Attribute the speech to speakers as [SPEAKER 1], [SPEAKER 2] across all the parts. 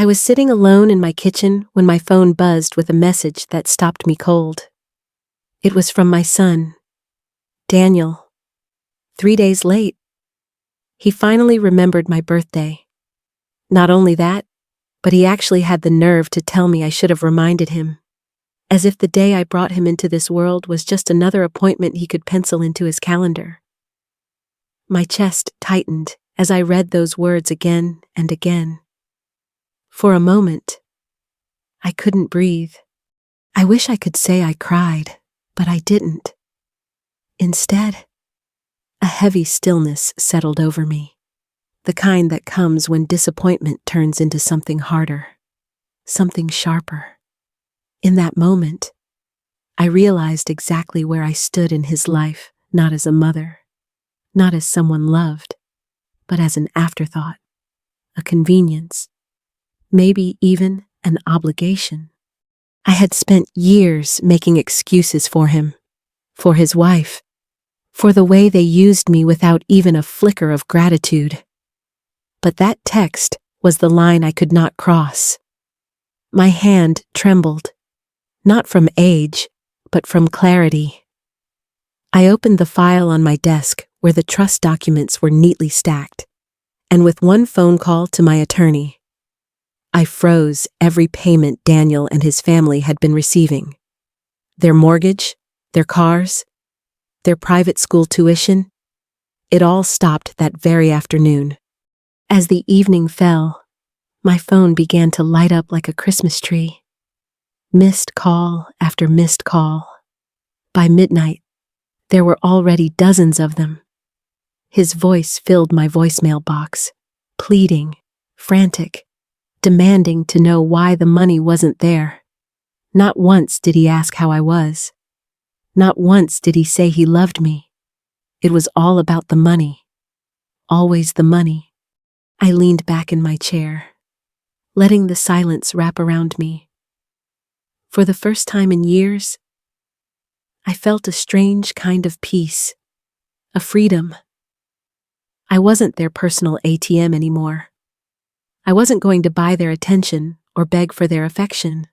[SPEAKER 1] I was sitting alone in my kitchen when my phone buzzed with a message that stopped me cold. It was from my son, Daniel. 3 days late. He finally remembered my birthday. Not only that, but he actually had the nerve to tell me I should have reminded him. As if the day I brought him into this world was just another appointment he could pencil into his calendar. My chest tightened as I read those words again and again. For a moment, I couldn't breathe. I wish I could say I cried, but I didn't. Instead, a heavy stillness settled over me, the kind that comes when disappointment turns into something harder, something sharper. In that moment, I realized exactly where I stood in his life, not as a mother, not as someone loved, but as an afterthought, a convenience, maybe even an obligation. I had spent years making excuses for him, for his wife, for the way they used me without even a flicker of gratitude. But that text was the line I could not cross. My hand trembled, not from age, but from clarity. I opened the file on my desk where the trust documents were neatly stacked, and with one phone call to my attorney, I froze every payment Daniel and his family had been receiving. Their mortgage, their cars, their private school tuition. It all stopped that very afternoon. As the evening fell, my phone began to light up like a Christmas tree. Missed call after missed call. By midnight, there were already dozens of them. His voice filled my voicemail box, pleading, frantic, demanding to know why the money wasn't there. Not once did he ask how I was. Not once did he say he loved me. It was all about the money. Always the money. I leaned back in my chair, letting the silence wrap around me. For the first time in years, I felt a strange kind of peace, a freedom. I wasn't their personal ATM anymore. I wasn't going to buy their attention or beg for their affection.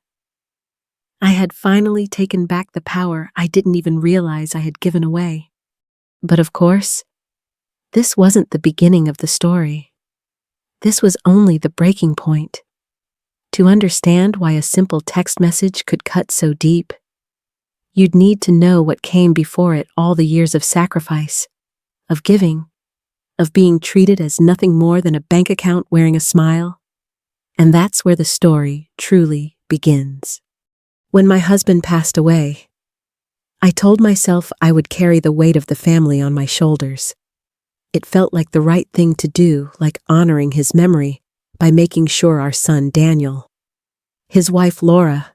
[SPEAKER 1] I had finally taken back the power I didn't even realize I had given away. But of course, this wasn't the beginning of the story. This was only the breaking point. To understand why a simple text message could cut so deep, you'd need to know what came before it, all the years of sacrifice, of giving, of being treated as nothing more than a bank account wearing a smile. And that's where the story truly begins. When my husband passed away, I told myself I would carry the weight of the family on my shoulders. It felt like the right thing to do, like honoring his memory by making sure our son Daniel, his wife Laura,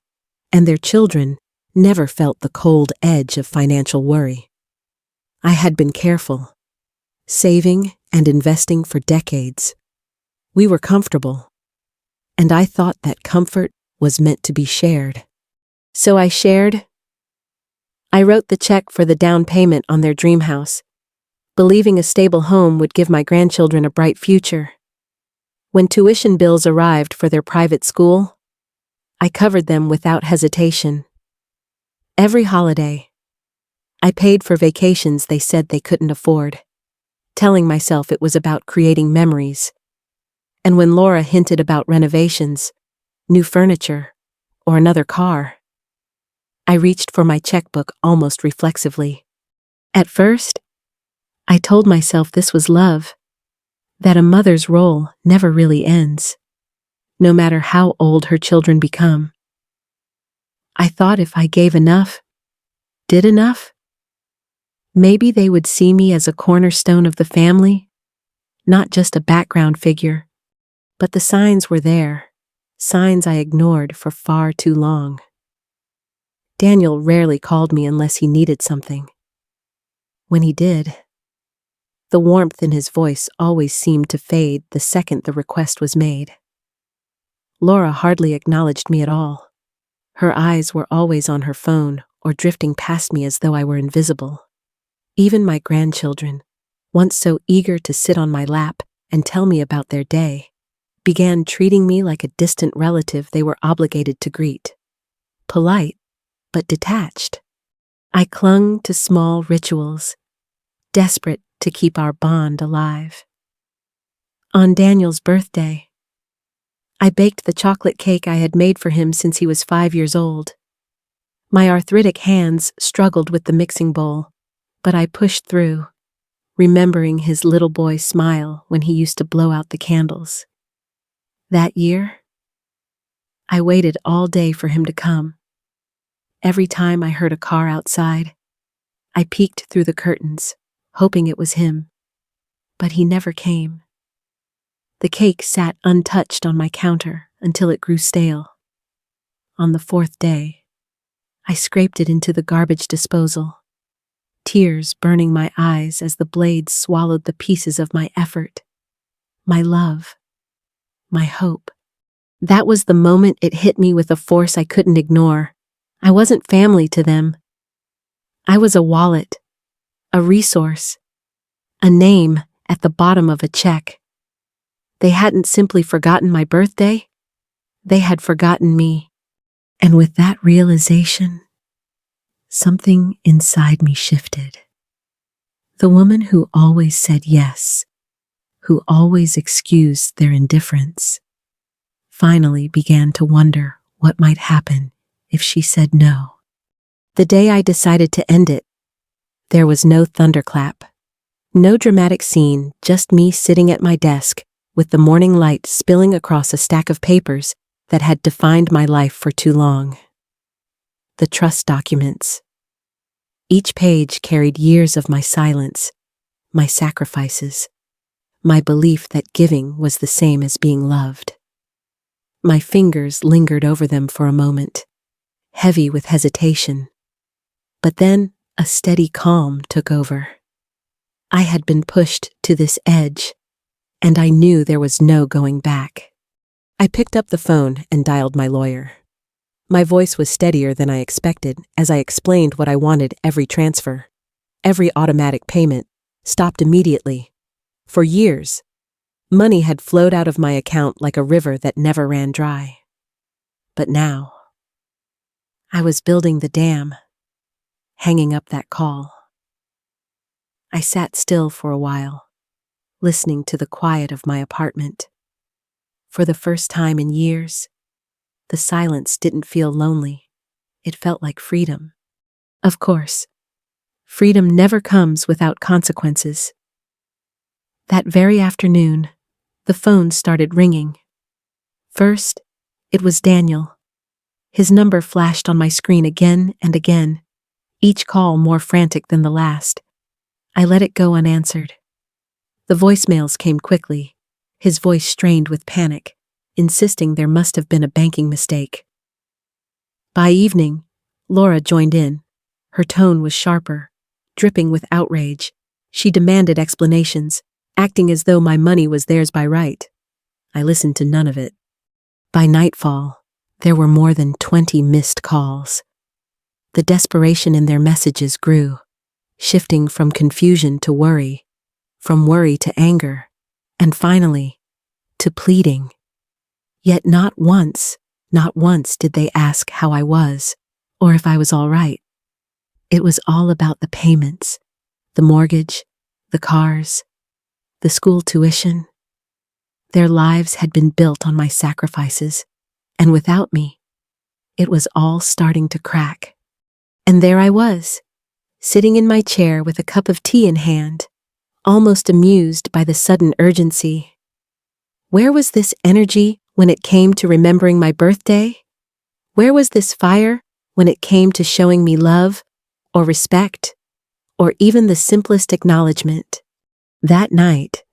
[SPEAKER 1] and their children never felt the cold edge of financial worry. I had been careful, saving and investing for decades. We were comfortable, and I thought that comfort was meant to be shared. So I shared. I wrote the check for the down payment on their dream house, believing a stable home would give my grandchildren a bright future. When tuition bills arrived for their private school, I covered them without hesitation. Every holiday, I paid for vacations they said they couldn't afford, telling myself it was about creating memories. And when Laura hinted about renovations, new furniture, or another car, I reached for my checkbook almost reflexively. At first, I told myself this was love, that a mother's role never really ends, no matter how old her children become. I thought if I gave enough, did enough, maybe they would see me as a cornerstone of the family, not just a background figure. But the signs were there, signs I ignored for far too long. Daniel rarely called me unless he needed something. When he did, the warmth in his voice always seemed to fade the second the request was made. Laura hardly acknowledged me at all. Her eyes were always on her phone or drifting past me as though I were invisible. Even my grandchildren, once so eager to sit on my lap and tell me about their day, began treating me like a distant relative they were obligated to greet. Polite, but detached. I clung to small rituals, desperate to keep our bond alive. On Daniel's birthday, I baked the chocolate cake I had made for him since he was 5 years old. My arthritic hands struggled with the mixing bowl, but I pushed through, remembering his little boy smile when he used to blow out the candles. That year, I waited all day for him to come. Every time I heard a car outside, I peeked through the curtains, hoping it was him. But he never came. The cake sat untouched on my counter until it grew stale. On the 4th day, I scraped it into the garbage disposal, tears burning my eyes as the blades swallowed the pieces of my effort, my love, my hope. That was the moment it hit me with a force I couldn't ignore. I wasn't family to them. I was a wallet, a resource, a name at the bottom of a check. They hadn't simply forgotten my birthday, they had forgotten me. And with that realization, something inside me shifted. The woman who always said yes, who always excused their indifference, finally began to wonder what might happen if she said no. The day I decided to end it, there was no thunderclap, no dramatic scene, just me sitting at my desk with the morning light spilling across a stack of papers that had defined my life for too long. The trust documents. Each page carried years of my silence, my sacrifices, my belief that giving was the same as being loved. My fingers lingered over them for a moment, heavy with hesitation. But then a steady calm took over. I had been pushed to this edge, and I knew there was no going back. I picked up the phone and dialed my lawyer. My voice was steadier than I expected as I explained what I wanted. Every transfer, every automatic payment, stopped immediately. For years, money had flowed out of my account like a river that never ran dry. But now, I was building the dam, hanging up that call. I sat still for a while, listening to the quiet of my apartment. For the first time in years, the silence didn't feel lonely. It felt like freedom. Of course, freedom never comes without consequences. That very afternoon, the phone started ringing. First, it was Daniel. His number flashed on my screen again and again, each call more frantic than the last. I let it go unanswered. The voicemails came quickly, his voice strained with panic, insisting there must have been a banking mistake. By evening, Laura joined in. Her tone was sharper, dripping with outrage. She demanded explanations, acting as though my money was theirs by right. I listened to none of it. By nightfall, there were more than 20 missed calls. The desperation in their messages grew, shifting from confusion to worry, from worry to anger, and finally, to pleading. Yet not once did they ask how I was, or if I was all right. It was all about the payments, the mortgage, the cars, the school tuition. Their lives had been built on my sacrifices, and without me, it was all starting to crack. And there I was, sitting in my chair with a cup of tea in hand, almost amused by the sudden urgency. Where was this energy when it came to remembering my birthday? Where was this fire when it came to showing me love, or respect, or even the simplest acknowledgement? That night,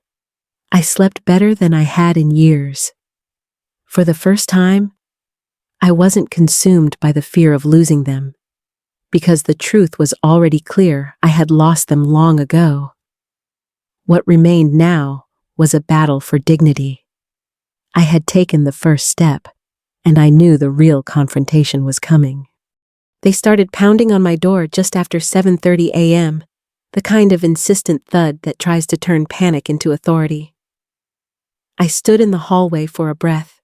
[SPEAKER 1] I slept better than I had in years. For the first time, I wasn't consumed by the fear of losing them, because the truth was already clear. I had lost them long ago. What remained now was a battle for dignity. I had taken the first step, and I knew the real confrontation was coming. They started pounding on my door just after 7:30 a.m., the kind of insistent thud that tries to turn panic into authority. I stood in the hallway for a breath,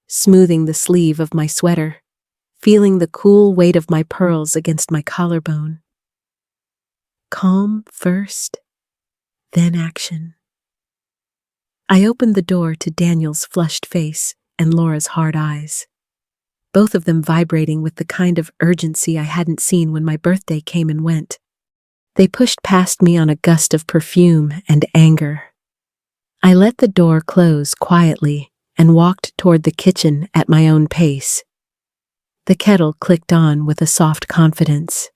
[SPEAKER 1] smoothing the sleeve of my sweater, feeling the cool weight of my pearls against my collarbone. Calm first, then action. I opened the door to Daniel's flushed face and Laura's hard eyes, both of them vibrating with the kind of urgency I hadn't seen when my birthday came and went. They pushed past me on a gust of perfume and anger. I let the door close quietly and walked toward the kitchen at my own pace. The kettle clicked on with a soft confidence.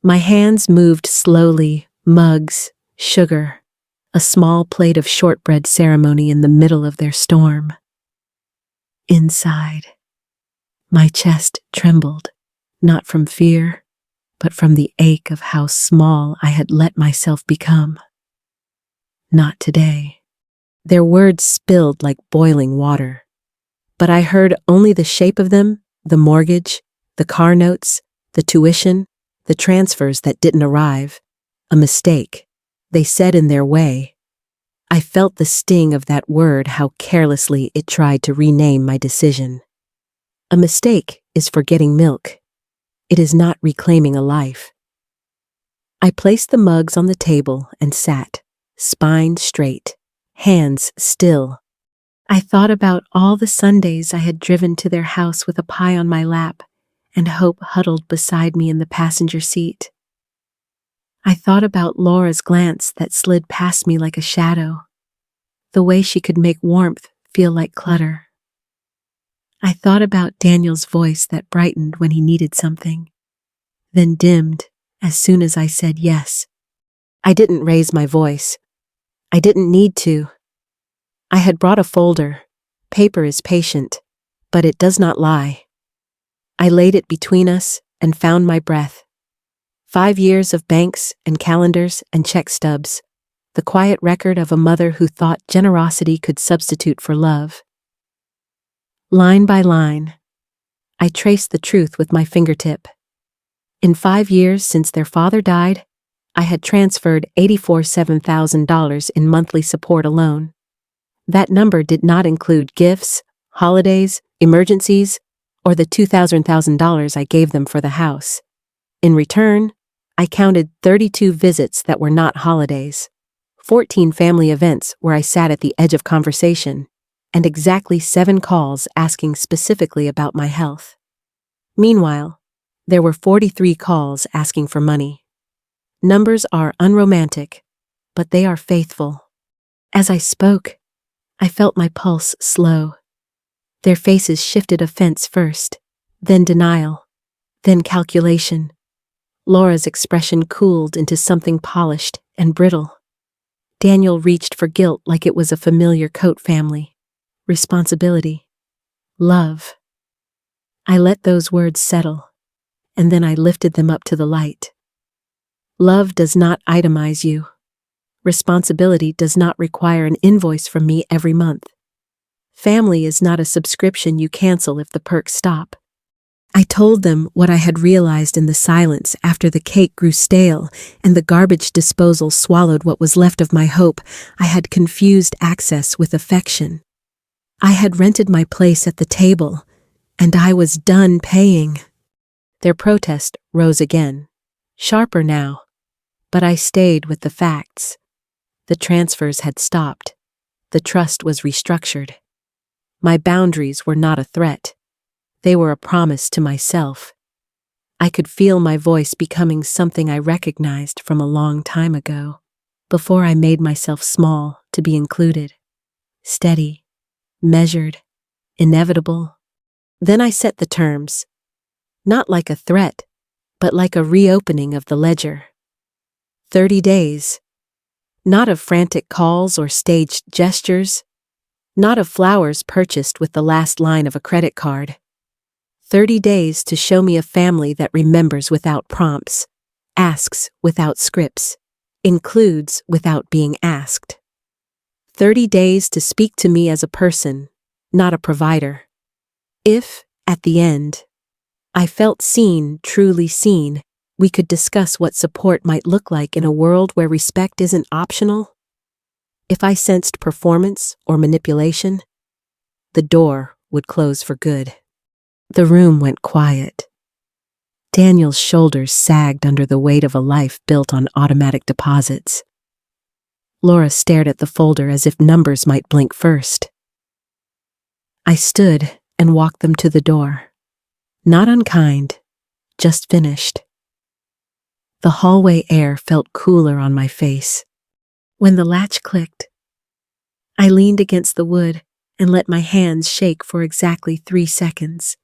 [SPEAKER 1] My hands moved slowly, mugs, sugar, a small plate of shortbread ceremony in the middle of their storm. Inside, my chest trembled, not from fear, but from the ache of how small I had let myself become. Not today. Their words spilled like boiling water, but I heard only the shape of them, the mortgage, the car notes, the tuition, the transfers that didn't arrive. A mistake, they said in their way. I felt the sting of that word, how carelessly it tried to rename my decision. A mistake is forgetting milk. It is not reclaiming a life. I placed the mugs on the table and sat, spine straight, hands still. I thought about all the Sundays I had driven to their house with a pie on my lap and Hope huddled beside me in the passenger seat. I thought about Laura's glance that slid past me like a shadow, the way she could make warmth feel like clutter. I thought about Daniel's voice that brightened when he needed something, then dimmed as soon as I said yes. I didn't raise my voice. I didn't need to. I had brought a folder. Paper is patient, but it does not lie. I laid it between us and found my breath. 5 years of banks and calendars and check stubs, the quiet record of a mother who thought generosity could substitute for love. Line by line, I traced the truth with my fingertip. In 5 years since their father died, I had transferred $87,000 in monthly support alone. That number did not include gifts, holidays, emergencies, or the $2,000 I gave them for the house. In return, I counted 32 visits that were not holidays, 14 family events where I sat at the edge of conversation, and exactly 7 calls asking specifically about my health. Meanwhile, there were 43 calls asking for money. Numbers are unromantic, but they are faithful. As I spoke, I felt my pulse slow. Their faces shifted offense first, then denial, then calculation. Laura's expression cooled into something polished and brittle. Daniel reached for guilt like it was a familiar coat family. Responsibility. Love. I let those words settle, and then I lifted them up to the light. Love does not itemize you. Responsibility does not require an invoice from me every month. Family is not a subscription you cancel if the perks stop. I told them what I had realized in the silence after the cake grew stale and the garbage disposal swallowed what was left of my hope. I had confused access with affection. I had rented my place at the table, and I was done paying. Their protest rose again, sharper now, but I stayed with the facts. The transfers had stopped. The trust was restructured. My boundaries were not a threat. They were a promise to myself. I could feel my voice becoming something I recognized from a long time ago, before I made myself small to be included. Steady, measured, inevitable. Then I set the terms, not like a threat, but like a reopening of the ledger. 30 days. Not of frantic calls or staged gestures, not of flowers purchased with the last line of a credit card. 30 days to show me a family that remembers without prompts, asks without scripts, includes without being asked. 30 days to speak to me as a person, not a provider. If, at the end, I felt seen, truly seen, we could discuss what support might look like in a world where respect isn't optional. If I sensed performance or manipulation, the door would close for good. The room went quiet. Daniel's shoulders sagged under the weight of a life built on automatic deposits. Laura stared at the folder as if numbers might blink first. I stood and walked them to the door. Not unkind, just finished. The hallway air felt cooler on my face. When the latch clicked, I leaned against the wood and let my hands shake for exactly 3 seconds.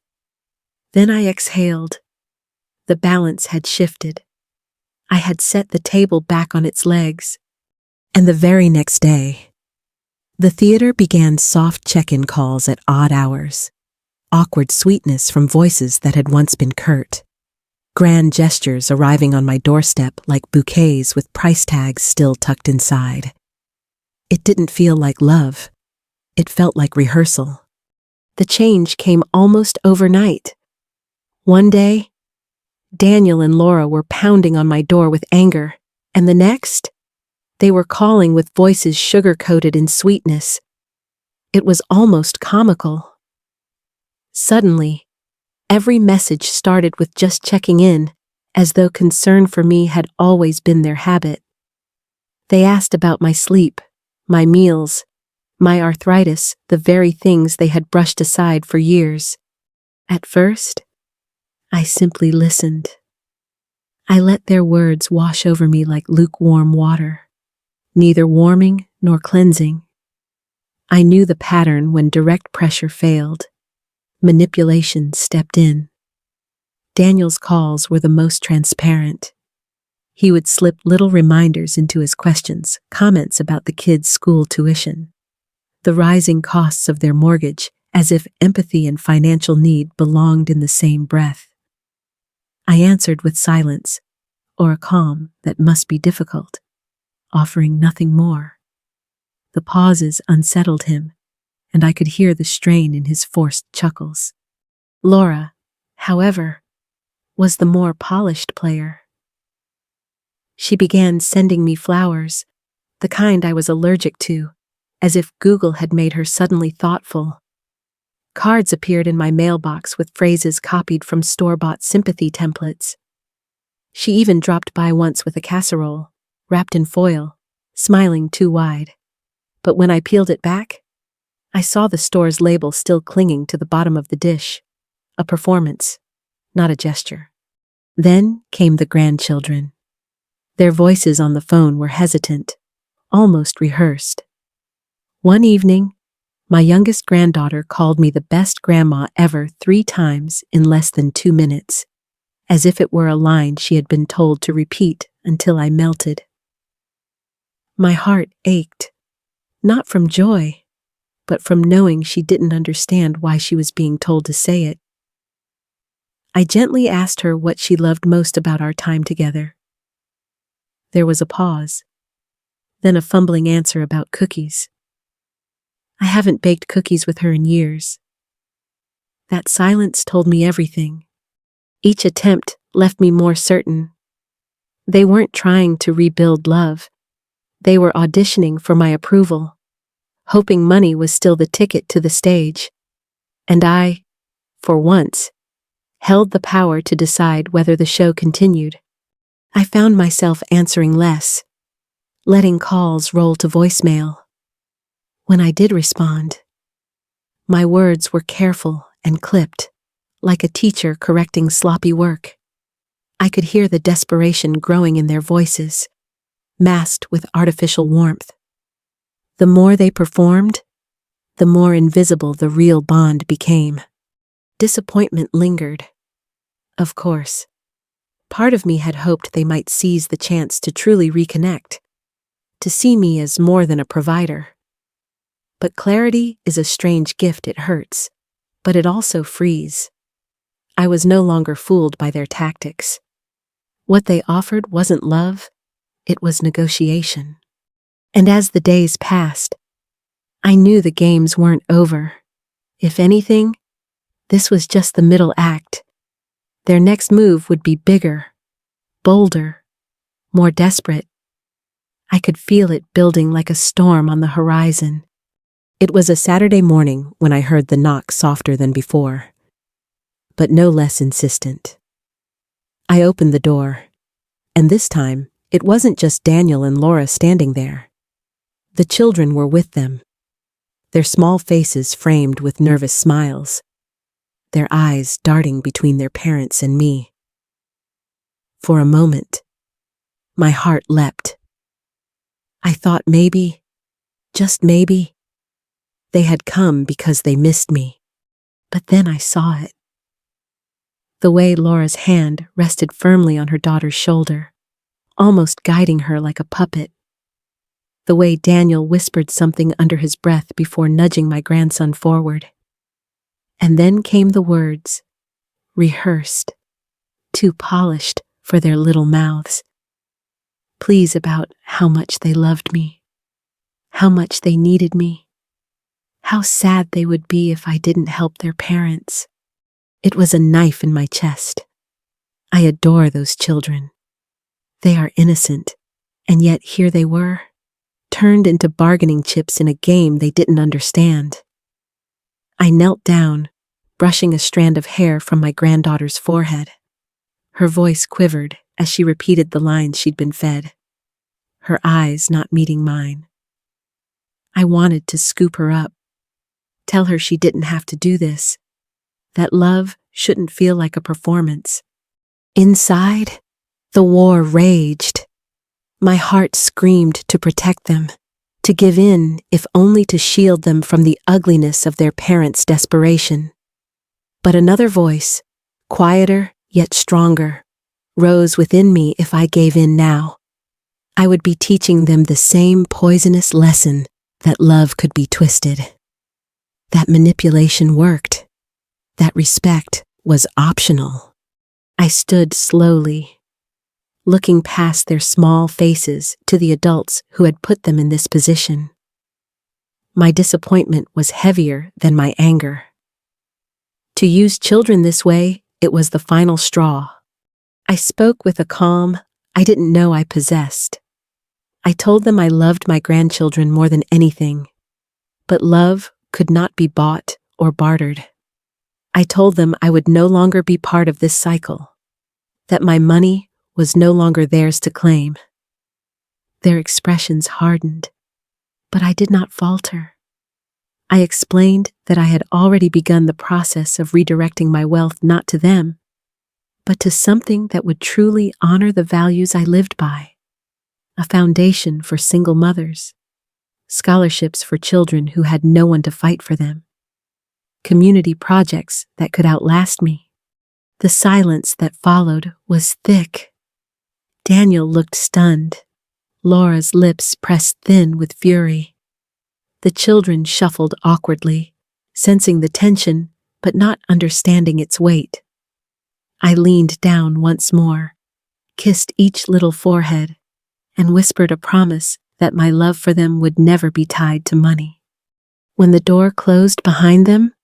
[SPEAKER 1] Then I exhaled. The balance had shifted. I had set the table back on its legs. And the very next day, the theater began soft check-in calls at odd hours. Awkward sweetness from voices that had once been curt. Grand gestures arriving on my doorstep like bouquets with price tags still tucked inside. It didn't feel like love. It felt like rehearsal. The change came almost overnight. One day, Daniel and Laura were pounding on my door with anger, and the next, they were calling with voices sugar-coated in sweetness. It was almost comical. Suddenly, every message started with just checking in, as though concern for me had always been their habit. They asked about my sleep, my meals, my arthritis, the very things they had brushed aside for years. At first, I simply listened. I let their words wash over me like lukewarm water, neither warming nor cleansing. I knew the pattern when direct pressure failed. Manipulation stepped in. Daniel's calls were the most transparent. He would slip little reminders into his questions, comments about the kids' school tuition, the rising costs of their mortgage, as if empathy and financial need belonged in the same breath. I answered with silence, or a calm that must be difficult, offering nothing more. The pauses unsettled him, and I could hear the strain in his forced chuckles. Laura, however, was the more polished player. She began sending me flowers, the kind I was allergic to, as if Google had made her suddenly thoughtful. Cards appeared in my mailbox with phrases copied from store-bought sympathy templates. She even dropped by once with a casserole, wrapped in foil, smiling too wide. But when I peeled it back, I saw the store's label still clinging to the bottom of the dish. A performance, not a gesture. Then came the grandchildren. Their voices on the phone were hesitant, almost rehearsed. One evening, my youngest granddaughter called me the best grandma ever 3 times in less than 2 minutes, as if it were a line she had been told to repeat until I melted. My heart ached, not from joy, but from knowing she didn't understand why she was being told to say it. I gently asked her what she loved most about our time together. There was a pause, then a fumbling answer about cookies. I haven't baked cookies with her in years. That silence told me everything. Each attempt left me more certain. They weren't trying to rebuild love. They were auditioning for my approval, hoping money was still the ticket to the stage. And I, for once, held the power to decide whether the show continued. I found myself answering less, letting calls roll to voicemail. When I did respond, my words were careful and clipped, like a teacher correcting sloppy work. I could hear the desperation growing in their voices, masked with artificial warmth. The more they performed, the more invisible the real bond became. Disappointment lingered. Of course, part of me had hoped they might seize the chance to truly reconnect, to see me as more than a provider. But clarity is a strange gift. It hurts, but it also frees. I was no longer fooled by their tactics. What they offered wasn't love, it was negotiation. And as the days passed, I knew the games weren't over. If anything, this was just the middle act. Their next move would be bigger, bolder, more desperate. I could feel it building like a storm on the horizon. It was a Saturday morning when I heard the knock softer than before, but no less insistent. I opened the door, and this time it wasn't just Daniel and Laura standing there. The children were with them, their small faces framed with nervous smiles, their eyes darting between their parents and me. For a moment, my heart leapt. I thought maybe, just maybe, they had come because they missed me. But then I saw it. The way Laura's hand rested firmly on her daughter's shoulder, almost guiding her like a puppet. The way Daniel whispered something under his breath before nudging my grandson forward. And then came the words, rehearsed, too polished for their little mouths. Please about how much they loved me, how much they needed me, how sad they would be if I didn't help their parents. It was a knife in my chest. I adore those children. They are innocent, and yet here they were, turned into bargaining chips in a game they didn't understand. I knelt down, brushing a strand of hair from my granddaughter's forehead. Her voice quivered as she repeated the lines she'd been fed, her eyes not meeting mine. I wanted to scoop her up, tell her she didn't have to do this, that love shouldn't feel like a performance. Inside, the war raged. My heart screamed to protect them, to give in if only to shield them from the ugliness of their parents' desperation. But another voice, quieter yet stronger, rose within me if I gave in now. I would be teaching them the same poisonous lesson that love could be twisted. That manipulation worked. That respect was optional. I stood slowly, looking past their small faces to the adults who had put them in this position. My disappointment was heavier than my anger. To use children this way, it was the final straw. I spoke with a calm I didn't know I possessed. I told them I loved my grandchildren more than anything, but love could not be bought or bartered. I told them I would no longer be part of this cycle, that my money was no longer theirs to claim. Their expressions hardened, but I did not falter. I explained that I had already begun the process of redirecting my wealth not to them, but to something that would truly honor the values I lived by. A foundation for single mothers, scholarships for children who had no one to fight for them, community projects that could outlast me. The silence that followed was thick. Daniel looked stunned. Laura's lips pressed thin with fury. The children shuffled awkwardly, sensing the tension but not understanding its weight. I leaned down once more, kissed each little forehead, and whispered a promise that my love for them would never be tied to money. When the door closed behind them,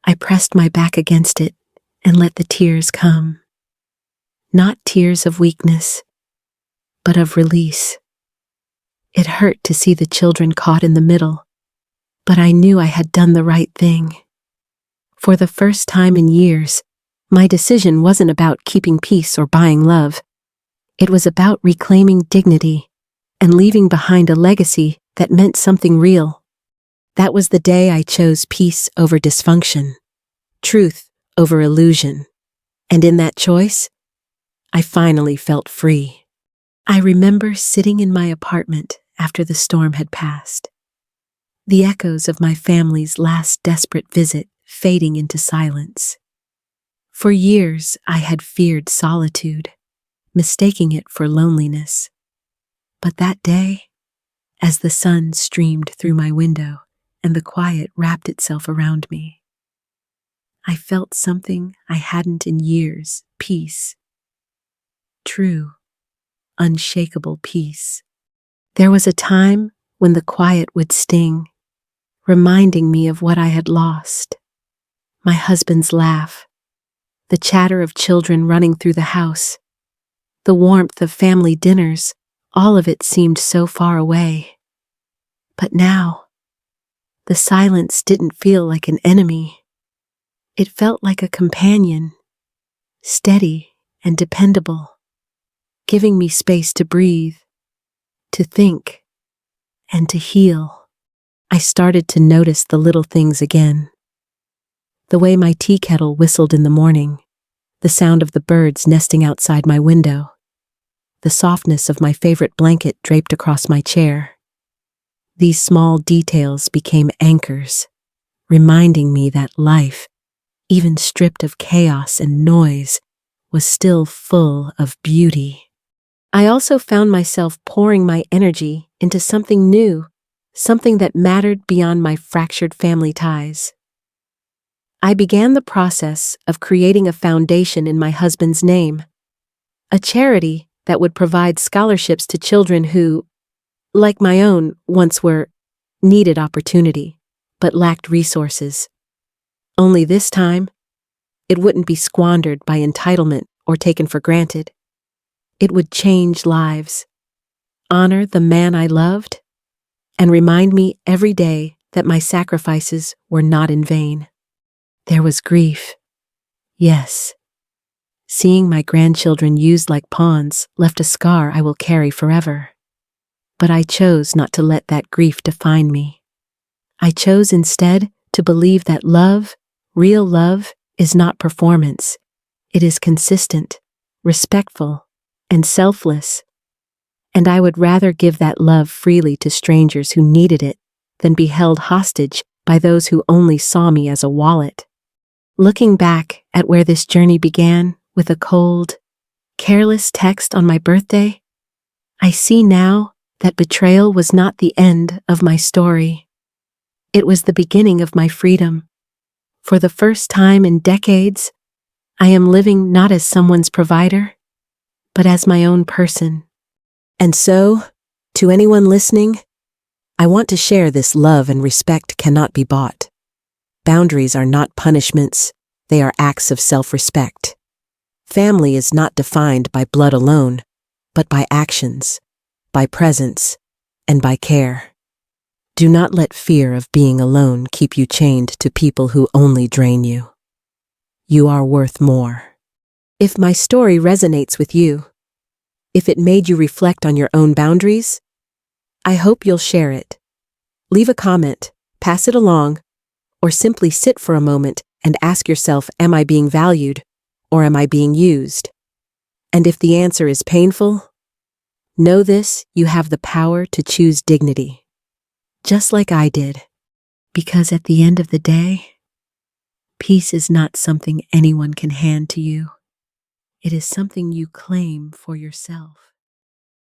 [SPEAKER 1] I pressed my back against it and let the tears come. Not tears of weakness, but of release. It hurt to see the children caught in the middle, but I knew I had done the right thing. For the first time in years, my decision wasn't about keeping peace or buying love. It was about reclaiming dignity and leaving behind a legacy that meant something real. That was the day I chose peace over dysfunction, truth over illusion, and in that choice, I finally felt free. I remember sitting in my apartment after the storm had passed, the echoes of my family's last desperate visit fading into silence. For years, I had feared solitude, mistaking it for loneliness. But that day, as the sun streamed through my window and the quiet wrapped itself around me, I felt something I hadn't in years, peace. True, unshakable peace. There was a time when the quiet would sting, reminding me of what I had lost. My husband's laugh, the chatter of children running through the house, the warmth of family dinners All of it seemed so far away. But now, the silence didn't feel like an enemy. It felt like a companion, steady and dependable, giving me space to breathe, to think, and to heal. I started to notice the little things again. The way my tea kettle whistled in the morning, the sound of the birds nesting outside my window, the softness of my favorite blanket draped across my chair. These small details became anchors, reminding me that life, even stripped of chaos and noise, was still full of beauty. I also found myself pouring my energy into something new, something that mattered beyond my fractured family ties. I began the process of creating a foundation in my husband's name, a charity that would provide scholarships to children who, like my own, once needed opportunity, but lacked resources. Only this time, it wouldn't be squandered by entitlement or taken for granted. It would change lives, honor the man I loved, and remind me every day that my sacrifices were not in vain. There was grief. Yes. Seeing my grandchildren used like pawns left a scar I will carry forever. But I chose not to let that grief define me. I chose instead to believe that love, real love, is not performance. It is consistent, respectful, and selfless. And I would rather give that love freely to strangers who needed it than be held hostage by those who only saw me as a wallet. Looking back at where this journey began with a cold, careless text on my birthday, I see now that betrayal was not the end of my story. It was the beginning of my freedom. For the first time in decades, I am living not as someone's provider, but as my own person. And so, to anyone listening, I want to share this: love and respect cannot be bought. Boundaries are not punishments, they are acts of self-respect. Family is not defined by blood alone, but by actions, by presence, and by care. Do not let fear of being alone keep you chained to people who only drain you. You are worth more. If my story resonates with you, if it made you reflect on your own boundaries, I hope you'll share it. Leave a comment, pass it along, or simply sit for a moment and ask yourself, am I being valued, or am I being used? And if the answer is painful, know this: you have the power to choose dignity, just like I did. Because at the end of the day, peace is not something anyone can hand to you. It is something you claim for yourself.